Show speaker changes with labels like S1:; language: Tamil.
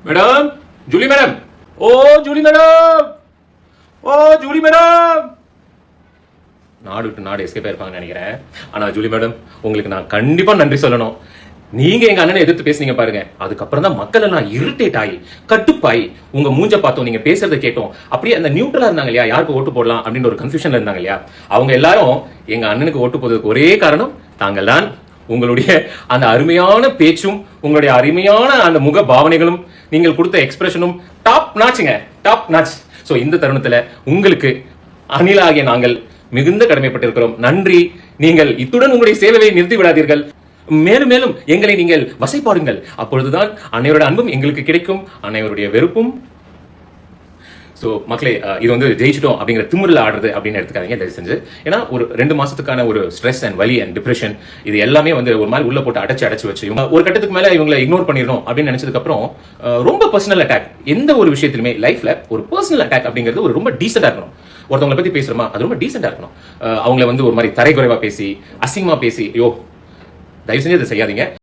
S1: மேடம், ஜூலி மேடம், ஓ ஜூலி மேடம், ஓ ஜூலி மேடம். நாடு விட்டு நாடு எஸ்கேப் ஆயிருப்பாங்கன்னு நினைக்கிறேன். ஆனா ஜூலி மேடம், உங்களுக்கு நான் கண்டிப்பா நன்றி சொல்லணும். நீங்க எங்க அண்ணனை எதிர்த்து பேசுனீங்க பாருங்க, அதுக்கப்புறம் தான் மக்கள் எல்லாம் இரிட்டேட் ஆகி கட்டுப்பாய் உங்க மூஞ்ச பார்த்தோம், நீங்க பேசுறத கேட்டோம், அப்படியே அந்த நியூட்ரலா இருந்தாங்க இல்லையா, யாருக்கு ஓட்டு போடலாம் அப்படின்ற ஒரு கன்ஃபியூஷன்ல இருந்தாங்க இல்லையா, அவங்க எல்லாரும் எங்க அண்ணனுக்கு ஓட்டு போடுறதுக்கு ஒரே காரணம் தாங்கள் தான். உங்களுடைய அந்த அருமையான பேச்சும் உங்களுடைய அருமையான அந்த முக பாவனைகளும் நீங்கள் கொடுத்த எக்ஸ்பிரஷனும் டாப் நாச்சுங்க, டாப் நாச். சோ இந்த தருணத்துல உங்களுக்கு அணிலாகிய நாங்கள் மிகுந்த கடமைப்பட்டிருக்கிறோம். நன்றி. நீங்கள் இத்துடன் உங்களுடைய சேவையை நிறுத்தி விடாதீர்கள். மேலும் மேலும் எங்களை நீங்கள் வசைப்பாடுங்கள். அப்பொழுதுதான் அன்னையோட அன்பும் எங்களுக்கு கிடைக்கும், அன்னையோருடைய வெறுப்பும். ஸோ மக்களே, இது வந்து ஜெயிச்சிட்டோம் அப்படிங்கிற திமிரில் ஆடுறது அப்படின்னு எடுத்துக்காதீங்க தயவு செஞ்சு. ஏன்னா ஒரு 2 மாசத்துக்கான ஒரு ஸ்ட்ரெஸ் அண்ட் வலி அண்ட் டிப்ரெஷன் இது எல்லாமே வந்து ஒரு மாதிரி உள்ள போட்டு அடைச்சு வச்சு ஒரு கட்டத்துக்கு மேல இவங்களை இக்னோர் பண்ணிடணும் அப்படின்னு நினைச்சதுக்கு அப்புறம் ரொம்ப பர்சனல் அட்டாக், எந்த ஒரு விஷயத்திலுமே லைஃப்ல ஒரு பர்சனல் அட்டாக் அப்படிங்கிறது ஒரு ரொம்ப டீசெண்டா இருக்கணும். ஒருத்தவங்களை பத்தி பேசுறோமா, அது ரொம்ப டீசெண்டா இருக்கணும். அவங்கள வந்து ஒரு மாதிரி தரைக்குறைவா பேசி அசிங்கமா பேசி, ஐயோ தயவு செஞ்சு அதை செய்யாதீங்க.